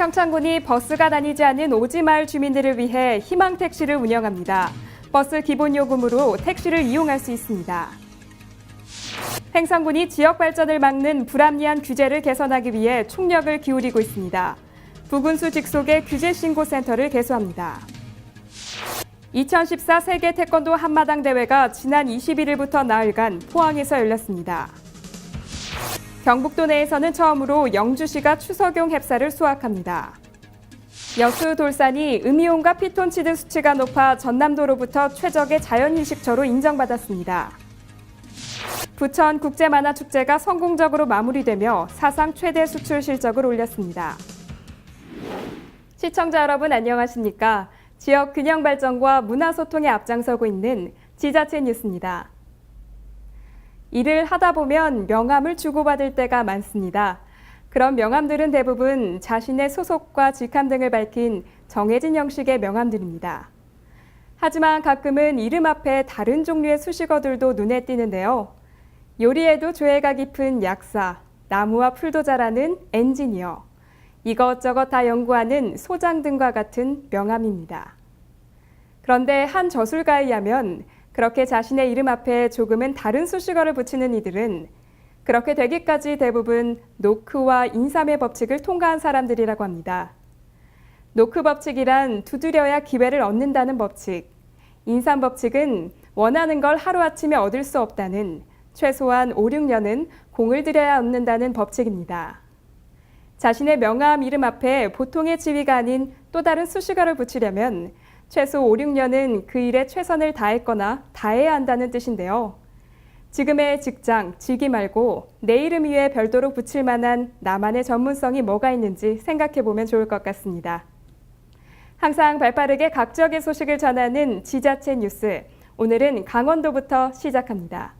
평창군이 버스가 다니지 않는 오지마을 주민들을 위해 희망택시를 운영합니다. 버스 기본 요금으로 택시를 이용할 수 있습니다. 횡성군이 지역 발전을 막는 불합리한 규제를 개선하기 위해 총력을 기울이고 있습니다. 부군수 직속의 규제신고센터를 개소합니다. 2014 세계 태권도 한마당 대회가 지난 21일부터 나흘간 포항에서 열렸습니다. 경북도 내에서는 처음으로 영주시가 추석용 햅쌀을 수확합니다. 여수 돌산이 음이온과 피톤치드 수치가 높아 전남도로부터 최적의 자연휴식처로 인정받았습니다. 부천 국제만화축제가 성공적으로 마무리되며 사상 최대 수출 실적을 올렸습니다. 시청자 여러분 안녕하십니까? 지역 균형 발전과 문화 소통에 앞장서고 있는 지자체 뉴스입니다. 일을 하다 보면 명함을 주고받을 때가 많습니다. 그런 명함들은 대부분 자신의 소속과 직함 등을 밝힌 정해진 형식의 명함들입니다. 하지만 가끔은 이름 앞에 다른 종류의 수식어들도 눈에 띄는데요. 요리에도 조예가 깊은 약사, 나무와 풀도 자라는 엔지니어, 이것저것 다 연구하는 소장 등과 같은 명함입니다. 그런데 한 저술가에 의하면 그렇게 자신의 이름 앞에 조금은 다른 수식어를 붙이는 이들은 그렇게 되기까지 대부분 노크와 인삼의 법칙을 통과한 사람들이라고 합니다. 노크 법칙이란 두드려야 기회를 얻는다는 법칙, 인삼 법칙은 원하는 걸 하루아침에 얻을 수 없다는 최소한 5, 6년은 공을 들여야 얻는다는 법칙입니다. 자신의 명함 이름 앞에 보통의 지위가 아닌 또 다른 수식어를 붙이려면 최소 5, 6년은 그 일에 최선을 다했거나 다해야 한다는 뜻인데요. 지금의 직장, 직위 말고 내 이름 위에 별도로 붙일 만한 나만의 전문성이 뭐가 있는지 생각해보면 좋을 것 같습니다. 항상 발빠르게 각지역의 소식을 전하는 지자체 뉴스, 오늘은 강원도부터 시작합니다.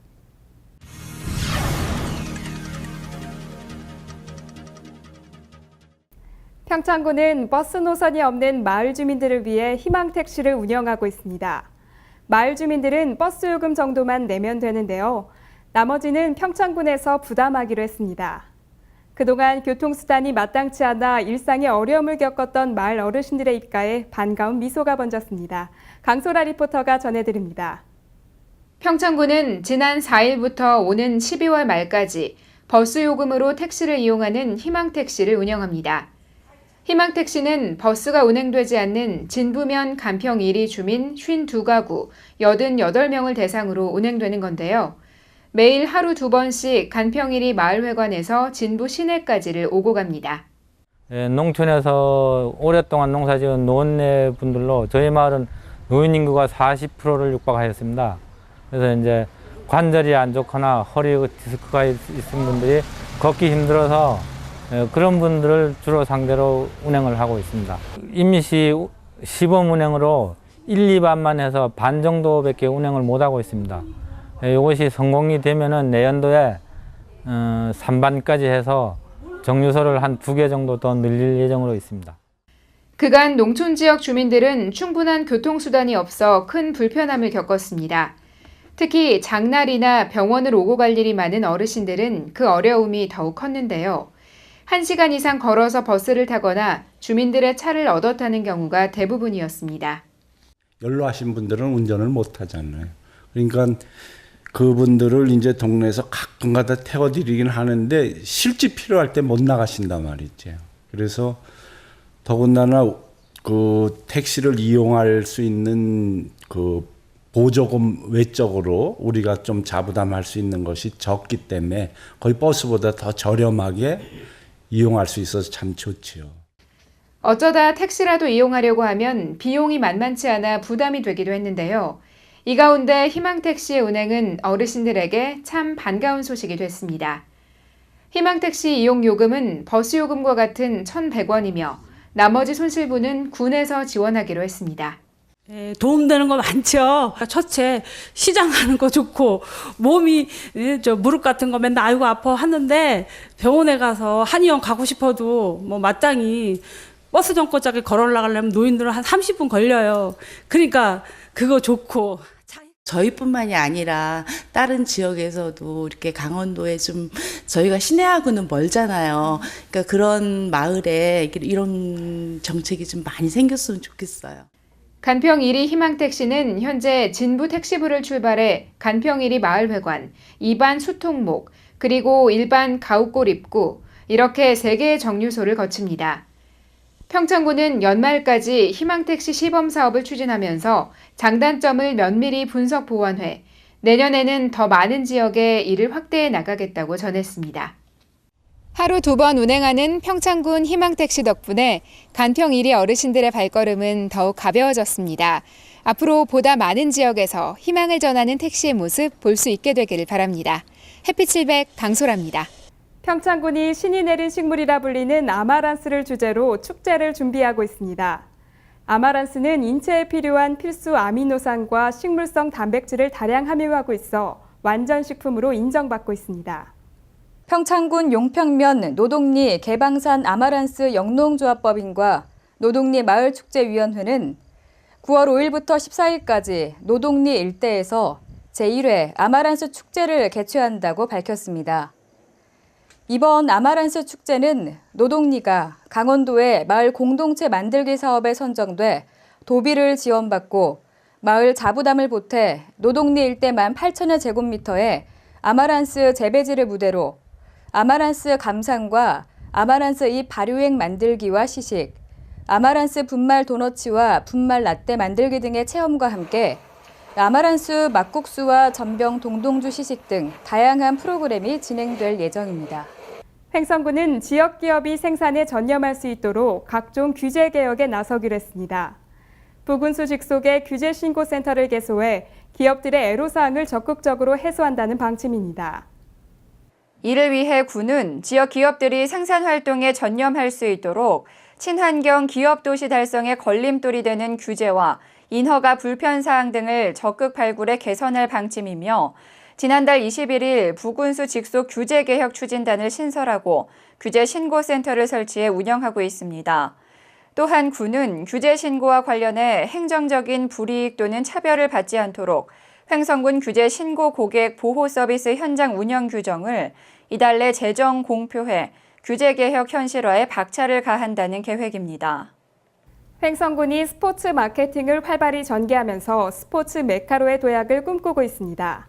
평창군은 버스 노선이 없는 마을 주민들을 위해 희망택시를 운영하고 있습니다. 마을 주민들은 버스 요금 정도만 내면 되는데요. 나머지는 평창군에서 부담하기로 했습니다. 그동안 교통수단이 마땅치 않아 일상에 어려움을 겪었던 마을 어르신들의 입가에 반가운 미소가 번졌습니다. 강소라 리포터가 전해드립니다. 평창군은 지난 4일부터 오는 12월 말까지 버스 요금으로 택시를 이용하는 희망택시를 운영합니다. 희망택시는 버스가 운행되지 않는 진부면 간평 1리 주민 52가구 88명을 대상으로 운행되는 건데요. 매일 하루 2번씩 간평 1리 마을회관에서 진부 시내까지를 오고 갑니다. 농촌에서 오랫동안 농사지은 노인네 분들로 저희 마을은 노인 인구가 40%를 육박하였습니다. 그래서 이제 관절이 안 좋거나 허리 디스크가 있는 분들이 걷기 힘들어서 그런 분들을 주로 상대로 운행을 하고 있습니다. 임시 시범 운행으로 1, 2반만 해서 반 정도밖에 운행을 못하고 있습니다. 이것이 성공이 되면은 내년도에 3반까지 해서 정류소를 한 2개 정도 더 늘릴 예정으로 있습니다. 그간 농촌 지역 주민들은 충분한 교통수단이 없어 큰 불편함을 겪었습니다. 특히 장날이나 병원을 오고 갈 일이 많은 어르신들은 그 어려움이 더욱 컸는데요. 1시간 이상 걸어서 버스를 타거나 주민들의 차를 얻어 타는 경우가 대부분이었습니다. 연로하신 분들은 운전을 못 하잖아요. 그러니까 그분들을 이제 동네에서 가끔가다 태워드리긴 하는데 실제 필요할 때 못 나가신단 말이죠. 그래서 더군다나 그 택시를 이용할 수 있는 그 보조금 외적으로 우리가 좀 자부담할 수 있는 것이 적기 때문에 거의 버스보다 더 저렴하게 이용할 수 있어서 참 좋지요. 어쩌다 택시라도 이용하려고 하면 비용이 만만치 않아 부담이 되기도 했는데요. 이 가운데 희망택시의 운행은 어르신들에게 참 반가운 소식이 됐습니다. 희망택시 이용 요금은 버스 요금과 같은 1,100원이며 나머지 손실분은 군에서 지원하기로 했습니다. 도움되는 거 많죠. 첫째, 시장 가는 거 좋고, 몸이, 무릎 같은 거 맨날 아이고 아파 하는데, 병원에 가서 한의원 가고 싶어도, 마땅히 버스 정거장에 걸어 올라가려면 노인들은 한 30분 걸려요. 그러니까 그거 좋고. 저희뿐만이 아니라 다른 지역에서도 이렇게 강원도에 좀 저희가 시내하고는 멀잖아요. 그러니까 그런 마을에 이런 정책이 좀 많이 생겼으면 좋겠어요. 간평 1위 희망택시는 현재 진부 택시부를 출발해 간평 1위 마을회관, 2반 수통목, 그리고 1반 가옥골 입구 이렇게 3개의 정류소를 거칩니다. 평창군은 연말까지 희망택시 시범사업을 추진하면서 장단점을 면밀히 분석 보완해 내년에는 더 많은 지역에 이를 확대해 나가겠다고 전했습니다. 하루 2번 운행하는 평창군 희망택시 덕분에 간평 1위 어르신들의 발걸음은 더욱 가벼워졌습니다. 앞으로 보다 많은 지역에서 희망을 전하는 택시의 모습 볼 수 있게 되기를 바랍니다. 햇빛700 강소라입니다. 평창군이 신이 내린 식물이라 불리는 아마란스를 주제로 축제를 준비하고 있습니다. 아마란스는 인체에 필요한 필수 아미노산과 식물성 단백질을 다량 함유하고 있어 완전식품으로 인정받고 있습니다. 평창군 용평면 노동리 개방산 아마란스 영농조합법인과 노동리 마을축제위원회는 9월 5일부터 14일까지 노동리 일대에서 제1회 아마란스 축제를 개최한다고 밝혔습니다. 이번 아마란스 축제는 노동리가 강원도의 마을 공동체 만들기 사업에 선정돼 도비를 지원받고 마을 자부담을 보태 노동리 일대만 8천여 제곱미터의 아마란스 재배지를 무대로 아마란스 감상과 아마란스 잎 발효액 만들기와 시식, 아마란스 분말 도너츠와 분말 라떼 만들기 등의 체험과 함께 아마란스 막국수와 전병 동동주 시식 등 다양한 프로그램이 진행될 예정입니다. 횡성군은 지역 기업이 생산에 전념할 수 있도록 각종 규제 개혁에 나서기로 했습니다. 부군수 직속의 규제 신고센터를 개소해 기업들의 애로사항을 적극적으로 해소한다는 방침입니다. 이를 위해 군은 지역 기업들이 생산 활동에 전념할 수 있도록 친환경 기업 도시 달성에 걸림돌이 되는 규제와 인허가 불편 사항 등을 적극 발굴해 개선할 방침이며 지난달 21일 부군수 직속 규제개혁 추진단을 신설하고 규제신고센터를 설치해 운영하고 있습니다. 또한 군은 규제신고와 관련해 행정적인 불이익 또는 차별을 받지 않도록 횡성군 규제신고 고객 보호 서비스 현장 운영 규정을 이달 내 재정 공표해 규제개혁 현실화에 박차를 가한다는 계획입니다. 횡성군이 스포츠 마케팅을 활발히 전개하면서 스포츠 메카로의 도약을 꿈꾸고 있습니다.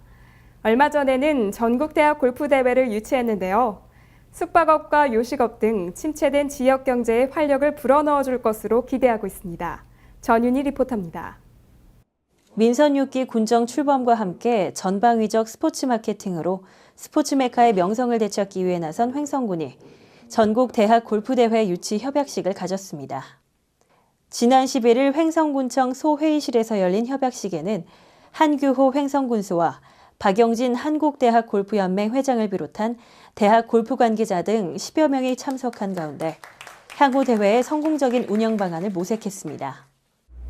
얼마 전에는 전국대학 골프대회를 유치했는데요. 숙박업과 요식업 등 침체된 지역 경제에 활력을 불어넣어줄 것으로 기대하고 있습니다. 전윤희 리포터입니다. 민선 6기 군정 출범과 함께 전방위적 스포츠 마케팅으로 스포츠 메카의 명성을 되찾기 위해 나선 횡성군이 전국 대학 골프대회 유치 협약식을 가졌습니다. 지난 11일 횡성군청 소회의실에서 열린 협약식에는 한규호 횡성군수와 박영진 한국대학 골프연맹 회장을 비롯한 대학 골프 관계자 등 10여 명이 참석한 가운데 향후 대회의 성공적인 운영 방안을 모색했습니다.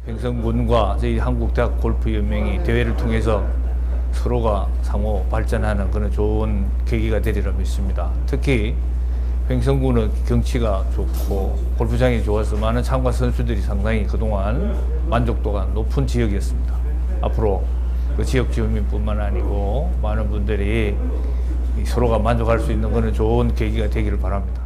횡성군과 저희 한국대학 골프연맹이 대회를 통해서 서로가 상호 발전하는 그런 좋은 계기가 되리라 믿습니다. 특히 횡성군은 경치가 좋고 골프장이 좋아서 많은 참가 선수들이 상당히 그동안 만족도가 높은 지역이었습니다. 앞으로 그 지역 주민뿐만 아니고 많은 분들이 서로가 만족할 수 있는 그런 좋은 계기가 되기를 바랍니다.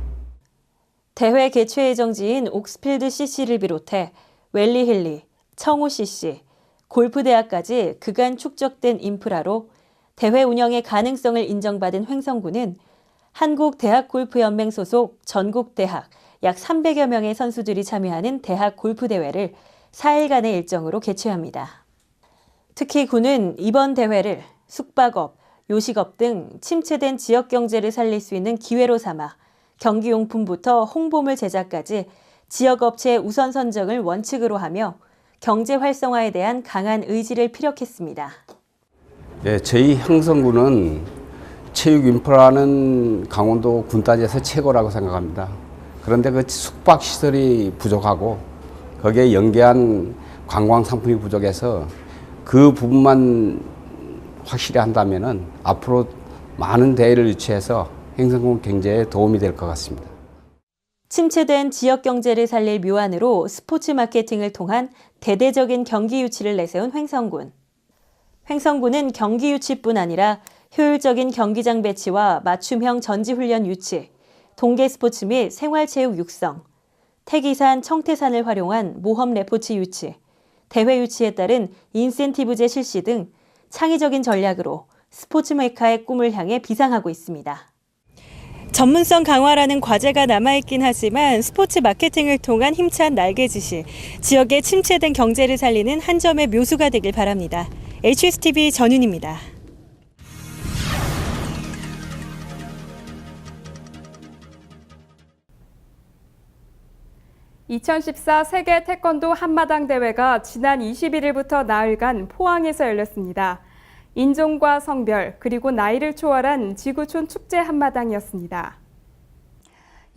대회 개최 예정지인 옥스필드 CC를 비롯해 웰리힐리, 청우 CC, 골프대학까지 그간 축적된 인프라로 대회 운영의 가능성을 인정받은 횡성군은 한국대학골프연맹 소속 전국대학 약 300여 명의 선수들이 참여하는 대학 골프대회를 4일간의 일정으로 개최합니다. 특히 군은 이번 대회를 숙박업, 요식업 등 침체된 지역 경제를 살릴 수 있는 기회로 삼아 경기용품부터 홍보물 제작까지 지역 업체의 우선 선정을 원칙으로 하며 경제 활성화에 대한 강한 의지를 피력했습니다. 네, 저희 횡성군은 체육 인프라는 강원도 군단지에서 최고라고 생각합니다. 그런데 그 숙박 시설이 부족하고 거기에 연계한 관광 상품이 부족해서 그 부분만 확실히 한다면은 앞으로 많은 대회를 유치해서 횡성군 경제에 도움이 될 것 같습니다. 침체된 지역 경제를 살릴 묘안으로 스포츠 마케팅을 통한 대대적인 경기 유치를 내세운 횡성군. 횡성군은 경기 유치뿐 아니라 효율적인 경기장 배치와 맞춤형 전지훈련 유치, 동계 스포츠 및 생활체육 육성, 태기산, 청태산을 활용한 모험 레포츠 유치, 대회 유치에 따른 인센티브제 실시 등 창의적인 전략으로 스포츠 메카의 꿈을 향해 비상하고 있습니다. 전문성 강화라는 과제가 남아있긴 하지만 스포츠 마케팅을 통한 힘찬 날개짓이 지역의 침체된 경제를 살리는 한 점의 묘수가 되길 바랍니다. HSTV 전윤입니다. (2014) 세계 태권도 한마당 대회가 지난 21일부터 나흘간 포항에서 열렸습니다. 인종과 성별 그리고 나이를 초월한 지구촌 축제 한마당이었습니다.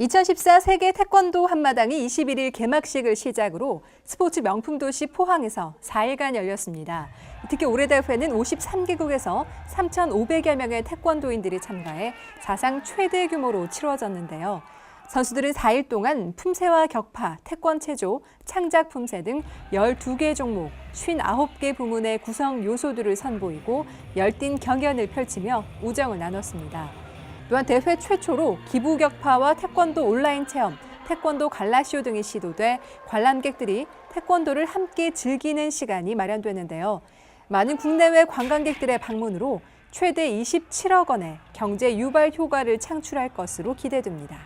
2014 세계 태권도 한마당이 21일 개막식을 시작으로 스포츠 명품 도시 포항에서 4일간 열렸습니다. 특히 올해 대회는 53개국에서 3,500여 명의 태권도인들이 참가해 사상 최대 규모로 치러졌는데요. 선수들은 4일 동안 품새와 격파, 태권체조, 창작 품새 등 12개 종목, 59개 부문의 구성 요소들을 선보이고 열띤 경연을 펼치며 우정을 나눴습니다. 또한 대회 최초로 기부격파와 태권도 온라인 체험, 태권도 갈라쇼 등이 시도돼 관람객들이 태권도를 함께 즐기는 시간이 마련되는데요. 많은 국내외 관광객들의 방문으로 최대 27억 원의 경제 유발 효과를 창출할 것으로 기대됩니다.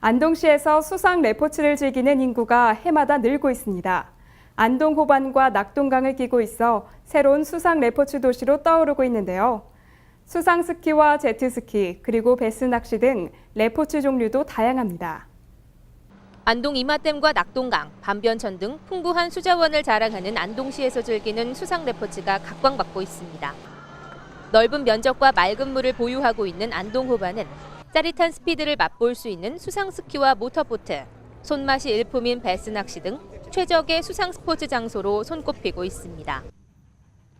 안동시에서 수상 레포츠를 즐기는 인구가 해마다 늘고 있습니다. 안동 호반과 낙동강을 끼고 있어 새로운 수상 레포츠 도시로 떠오르고 있는데요. 수상 스키와 제트스키, 그리고 배스 낚시 등 레포츠 종류도 다양합니다. 안동 이마댐과 낙동강, 반변천 등 풍부한 수자원을 자랑하는 안동시에서 즐기는 수상 레포츠가 각광받고 있습니다. 넓은 면적과 맑은 물을 보유하고 있는 안동 호반은 짜릿한 스피드를 맛볼 수 있는 수상 스키와 모터보트, 손맛이 일품인 배스 낚시 등 최적의 수상 스포츠 장소로 손꼽히고 있습니다.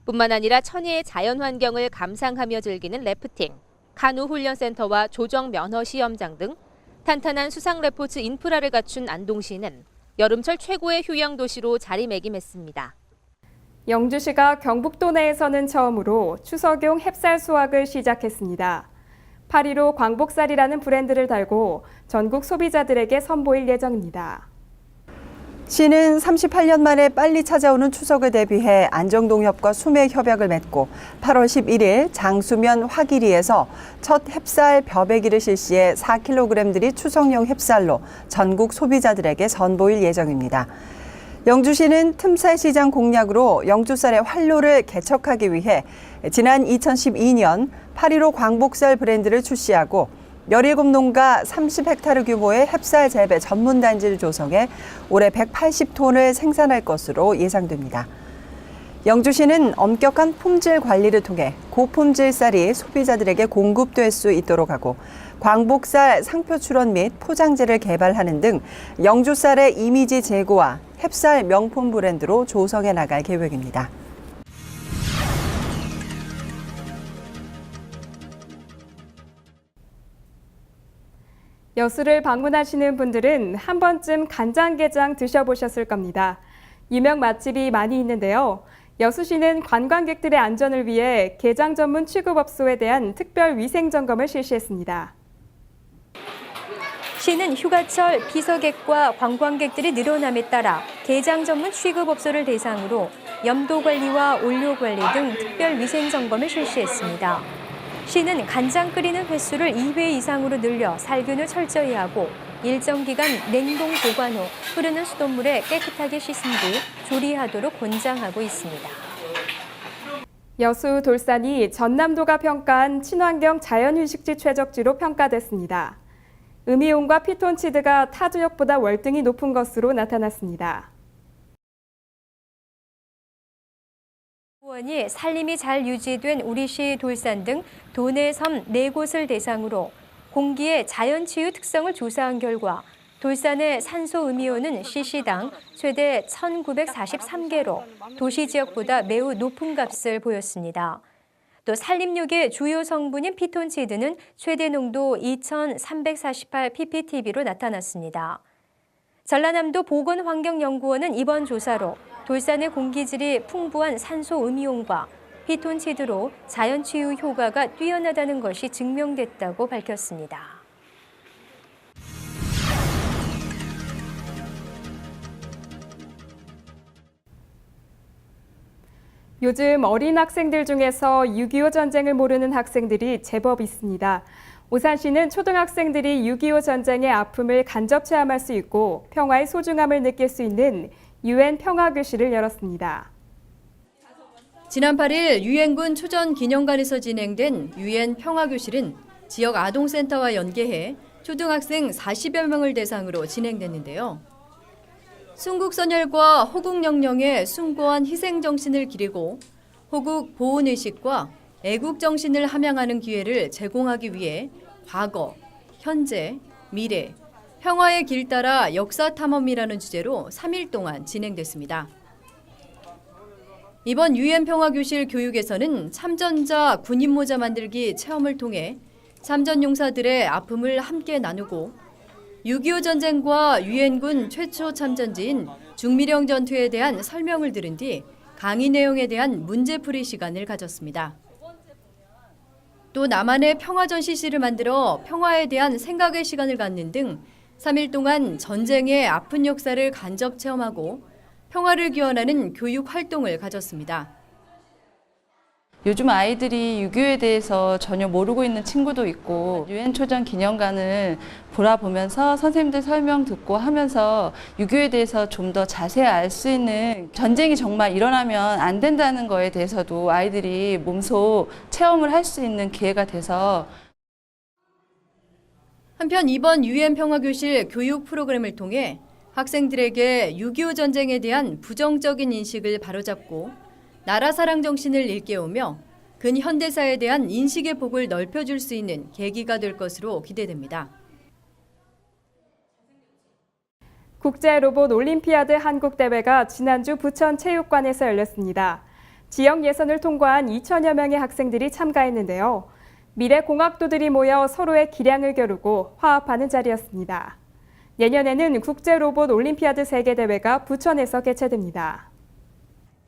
뿐만 아니라 천혜의 자연 환경을 감상하며 즐기는 래프팅, 카누 훈련센터와 조정 면허 시험장 등 탄탄한 수상 레포츠 인프라를 갖춘 안동시는 여름철 최고의 휴양 도시로 자리매김했습니다. 영주시가 경북도 내에서는 처음으로 추석용 햅쌀 수확을 시작했습니다. 8.15 광복살이라는 브랜드를 달고 전국 소비자들에게 선보일 예정입니다. 시는 38년 만에 빨리 찾아오는 추석을 대비해 안정동협과 수맥 협약을 맺고 8월 11일 장수면 화기리에서 첫 햅쌀 벼베기를 실시해 4kg들이 추석용 햅쌀로 전국 소비자들에게 선보일 예정입니다. 영주시는 틈살 시장 공략으로 영주쌀의 활로를 개척하기 위해 지난 2012년 8.15 광복살 브랜드를 출시하고 17농가 30헥타르 규모의 햅쌀 재배 전문 단지를 조성해 올해 180톤을 생산할 것으로 예상됩니다. 영주시는 엄격한 품질 관리를 통해 고품질 쌀이 소비자들에게 공급될 수 있도록 하고 광복쌀 상표 출원 및 포장재를 개발하는 등 영주쌀의 이미지 제고와 햅쌀 명품 브랜드로 조성해 나갈 계획입니다. 여수를 방문하시는 분들은 한 번쯤 간장게장 드셔보셨을 겁니다. 유명 맛집이 많이 있는데요. 여수시는 관광객들의 안전을 위해 게장 전문 취급업소에 대한 특별 위생 점검을 실시했습니다. 시는 휴가철 피서객과 관광객들이 늘어남에 따라 게장 전문 취급업소를 대상으로 염도 관리와 온료 관리 등 특별 위생 점검을 실시했습니다. 시는 간장 끓이는 횟수를 2회 이상으로 늘려 살균을 철저히 하고 일정 기간 냉동 보관 후 흐르는 수돗물에 깨끗하게 씻은 뒤 조리하도록 권장하고 있습니다. 여수 돌산이 전남도가 평가한 친환경 자연휴식지 최적지로 평가됐습니다. 음이온과 피톤치드가 타 지역보다 월등히 높은 것으로 나타났습니다. 원이 산림이 잘 유지된 우리시 돌산 등 도내 섬 4곳을 대상으로 공기의 자연치유 특성을 조사한 결과 돌산의 산소 음이온은 시시당 최대 1943개로 도시 지역보다 매우 높은 값을 보였습니다. 또 산림욕의 주요 성분인 피톤치드는 최대 농도 2348 pptb로 나타났습니다. 전라남도 보건환경연구원은 이번 조사로 돌산의 공기질이 풍부한 산소 음이온과 피톤치드로 자연 치유 효과가 뛰어나다는 것이 증명됐다고 밝혔습니다. 요즘 어린 학생들 중에서 6.25 전쟁을 모르는 학생들이 제법 있습니다. 오산시는 초등학생들이 6.25 전쟁의 아픔을 간접 체험할 수 있고 평화의 소중함을 느낄 수 있는 UN 평화교실을 열었습니다. 지난 8일 유엔군 초전 기념관에서 진행된 UN 평화교실은 지역 아동센터와 연계해 초등학생 40여 명을 대상으로 진행됐는데요. 순국선열과 호국영령의 숭고한 희생정신을 기리고 호국 보훈의식과 애국정신을 함양하는 기회를 제공하기 위해 과거, 현재, 미래, 평화의 길 따라 역사탐험이라는 주제로 3일 동안 진행됐습니다. 이번 UN 평화교실 교육에서는 참전자 군인모자 만들기 체험을 통해 참전용사들의 아픔을 함께 나누고 6.25 전쟁과 유엔군 최초 참전지인 중미령 전투에 대한 설명을 들은 뒤 강의 내용에 대한 문제풀이 시간을 가졌습니다. 또 남한의 평화전 CC를 만들어 평화에 대한 생각의 시간을 갖는 등 3일 동안 전쟁의 아픈 역사를 간접 체험하고 평화를 기원하는 교육 활동을 가졌습니다. 요즘 아이들이 6.25에 대해서 전혀 모르고 있는 친구도 있고 유엔 초전 기념관을 돌아보면서 선생님들 설명 듣고 하면서 6.25에 대해서 좀 더 자세히 알 수 있는 전쟁이 정말 일어나면 안 된다는 거에 대해서도 아이들이 몸소 체험을 할 수 있는 기회가 돼서 한편 이번 UN 평화교실 교육 프로그램을 통해 학생들에게 6.25 전쟁에 대한 부정적인 인식을 바로잡고 나라 사랑 정신을 일깨우며 근현대사에 대한 인식의 폭을 넓혀줄 수 있는 계기가 될 것으로 기대됩니다. 국제 로봇 올림피아드 한국 대회가 지난주 부천체육관에서 열렸습니다. 지역 예선을 통과한 2천여 명의 학생들이 참가했는데요. 미래 공학도들이 모여 서로의 기량을 겨루고 화합하는 자리였습니다. 내년에는 국제 로봇 올림피아드 세계대회가 부천에서 개최됩니다.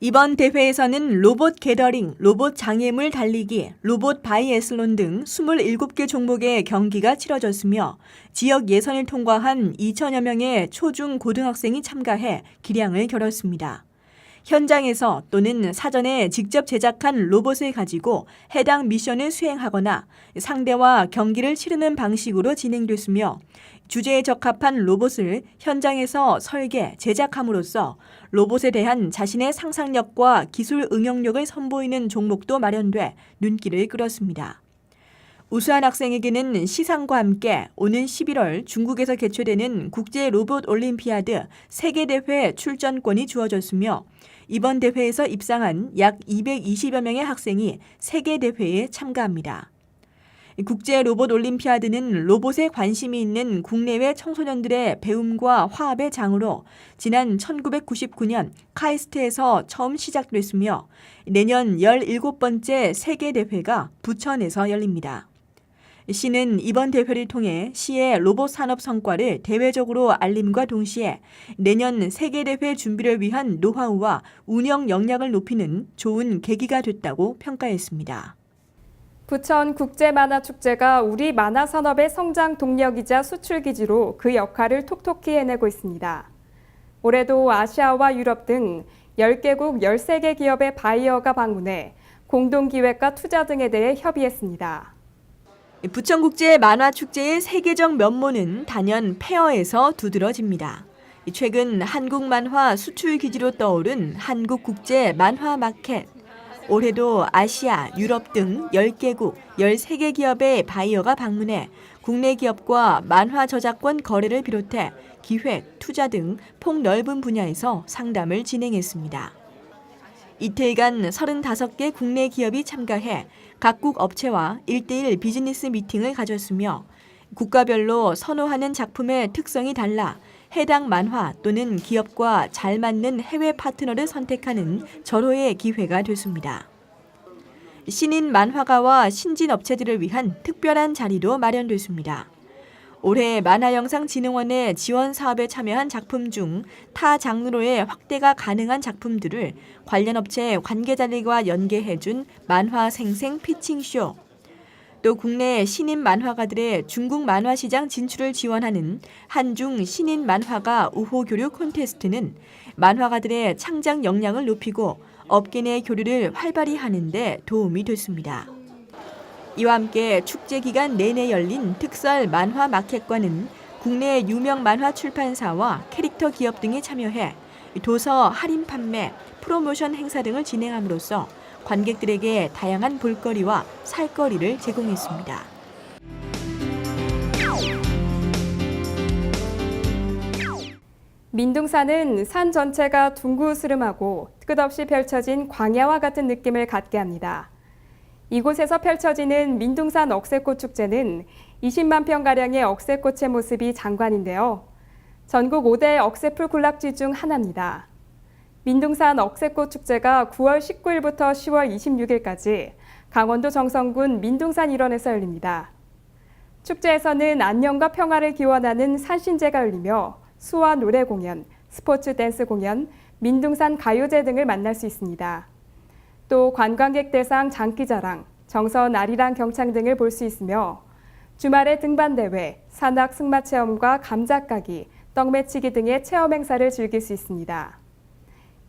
이번 대회에서는 로봇 게더링, 로봇 장애물 달리기, 로봇 바이애슬론 등 27개 종목의 경기가 치러졌으며 지역 예선을 통과한 2천여 명의 초중 고등학생이 참가해 기량을 겨뤘습니다. 현장에서 또는 사전에 직접 제작한 로봇을 가지고 해당 미션을 수행하거나 상대와 경기를 치르는 방식으로 진행됐으며 주제에 적합한 로봇을 현장에서 설계, 제작함으로써 로봇에 대한 자신의 상상력과 기술 응용력을 선보이는 종목도 마련돼 눈길을 끌었습니다. 우수한 학생에게는 시상과 함께 오는 11월 중국에서 개최되는 국제 로봇 올림피아드 세계대회 출전권이 주어졌으며 이번 대회에서 입상한 약 220여 명의 학생이 세계대회에 참가합니다. 국제 로봇 올림피아드는 로봇에 관심이 있는 국내외 청소년들의 배움과 화합의 장으로 지난 1999년 카이스트에서 처음 시작됐으며 내년 17번째 세계대회가 부천에서 열립니다. 시는 이번 대회를 통해 시의 로봇 산업 성과를 대외적으로 알림과 동시에 내년 세계대회 준비를 위한 노하우와 운영 역량을 높이는 좋은 계기가 됐다고 평가했습니다. 부천 국제만화축제가 우리 만화산업의 성장 동력이자 수출기지로 그 역할을 톡톡히 해내고 있습니다. 올해도 아시아와 유럽 등 10개국 13개 기업의 바이어가 방문해 공동기획과 투자 등에 대해 협의했습니다. 부천국제 만화축제의 세계적 면모는 단연 페어에서 두드러집니다. 최근 한국 만화 수출 기지로 떠오른 한국국제 만화 마켓. 올해도 아시아, 유럽 등 10개국, 13개 기업의 바이어가 방문해 국내 기업과 만화 저작권 거래를 비롯해 기획, 투자 등 폭넓은 분야에서 상담을 진행했습니다. 이틀간 35개 국내 기업이 참가해 각국 업체와 1:1 비즈니스 미팅을 가졌으며 국가별로 선호하는 작품의 특성이 달라 해당 만화 또는 기업과 잘 맞는 해외 파트너를 선택하는 절호의 기회가 됐습니다. 신인 만화가와 신진 업체들을 위한 특별한 자리도 마련됐습니다. 올해 만화영상진흥원의 지원 사업에 참여한 작품 중 타 장르로의 확대가 가능한 작품들을 관련 업체 관계자들과 연계해준 만화 생생 피칭쇼. 또 국내 신인 만화가들의 중국 만화 시장 진출을 지원하는 한중 신인 만화가 우호 교류 콘테스트는 만화가들의 창작 역량을 높이고 업계 내 교류를 활발히 하는 데 도움이 됐습니다. 이와 함께 축제 기간 내내 열린 특설 만화 마켓관은 국내 유명 만화 출판사와 캐릭터 기업 등이 참여해 도서 할인 판매, 프로모션 행사 등을 진행함으로써 관객들에게 다양한 볼거리와 살거리를 제공했습니다. 민둥산은 산 전체가 둥그스름하고 끝없이 펼쳐진 광야와 같은 느낌을 갖게 합니다. 이곳에서 펼쳐지는 민둥산 억새꽃 축제는 20만 평가량의 억새꽃의 모습이 장관인데요. 전국 5대 억새풀 군락지 중 하나입니다. 민둥산 억새꽃 축제가 9월 19일부터 10월 26일까지 강원도 정선군 민둥산 일원에서 열립니다. 축제에서는 안녕과 평화를 기원하는 산신제가 열리며 수화 노래 공연, 스포츠 댄스 공연, 민둥산 가요제 등을 만날 수 있습니다. 또 관광객 대상 장기자랑, 정선 아리랑 경창 등을 볼 수 있으며 주말에 등반대회, 산악 승마 체험과 감자 까기, 떡매치기 등의 체험 행사를 즐길 수 있습니다.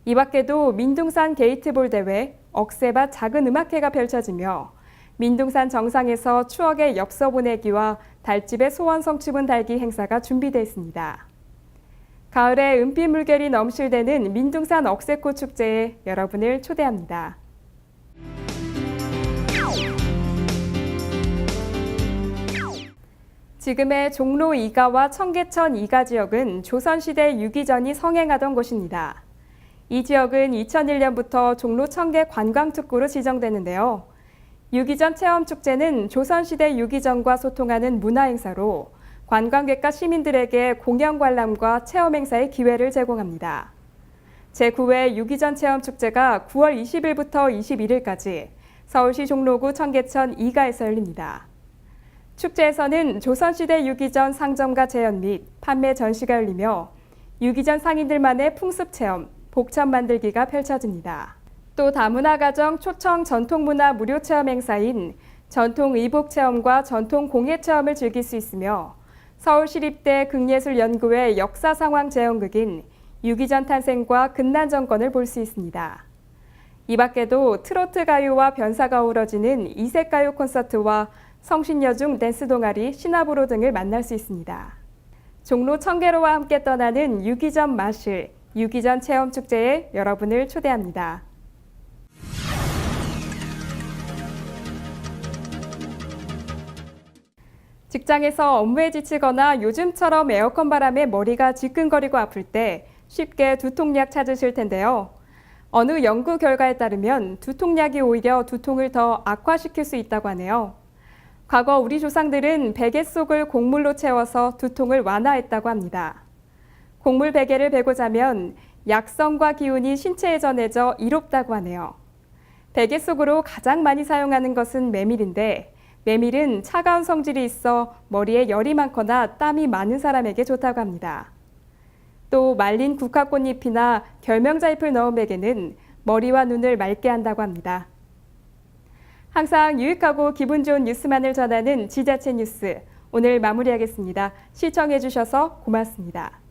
이 밖에도 민둥산 게이트볼 대회, 억새밭 작은 음악회가 펼쳐지며 민둥산 정상에서 추억의 엽서 보내기와 달집의 소원 성취문 달기 행사가 준비되어 있습니다. 가을에 은빛 물결이 넘실대는 민둥산 억새꽃 축제에 여러분을 초대합니다. 지금의 종로 2가와 청계천 2가 지역은 조선시대 유기전이 성행하던 곳입니다. 이 지역은 2001년부터 종로 청계 관광특구로 지정되는데요. 유기전 체험축제는 조선시대 유기전과 소통하는 문화행사로 관광객과 시민들에게 공연 관람과 체험 행사의 기회를 제공합니다. 제9회 유기전 체험축제가 9월 20일부터 21일까지 서울시 종로구 청계천 2가에서 열립니다. 축제에서는 조선시대 유기전 상점과 재현 및 판매 전시가 열리며 유기전 상인들만의 풍습체험, 복천 만들기가 펼쳐집니다. 또 다문화가정 초청 전통문화 무료 체험 행사인 전통의복체험과 전통공예체험을 즐길 수 있으며 서울시립대 극예술연구회 역사상황재현극인 유기전 탄생과 근난정권을 볼 수 있습니다. 이 밖에도 트로트 가요와 변사가 어우러지는 이색가요 콘서트와 성신여중 댄스 동아리 시나브로 등을 만날 수 있습니다. 종로 청계로와 함께 떠나는 유기전 마실, 유기전 체험축제에 여러분을 초대합니다. 직장에서 업무에 지치거나 요즘처럼 에어컨 바람에 머리가 지끈거리고 아플 때 쉽게 두통약 찾으실 텐데요. 어느 연구 결과에 따르면 두통약이 오히려 두통을 더 악화시킬 수 있다고 하네요. 과거 우리 조상들은 베개 속을 곡물로 채워서 두통을 완화했다고 합니다. 곡물 베개를 베고 자면 약성과 기운이 신체에 전해져 이롭다고 하네요. 베개 속으로 가장 많이 사용하는 것은 메밀인데 메밀은 차가운 성질이 있어 머리에 열이 많거나 땀이 많은 사람에게 좋다고 합니다. 또 말린 국화꽃잎이나 결명자잎을 넣은 베개는 머리와 눈을 맑게 한다고 합니다. 항상 유익하고 기분 좋은 뉴스만을 전하는 지자체 뉴스, 오늘 마무리하겠습니다. 시청해 주셔서 고맙습니다.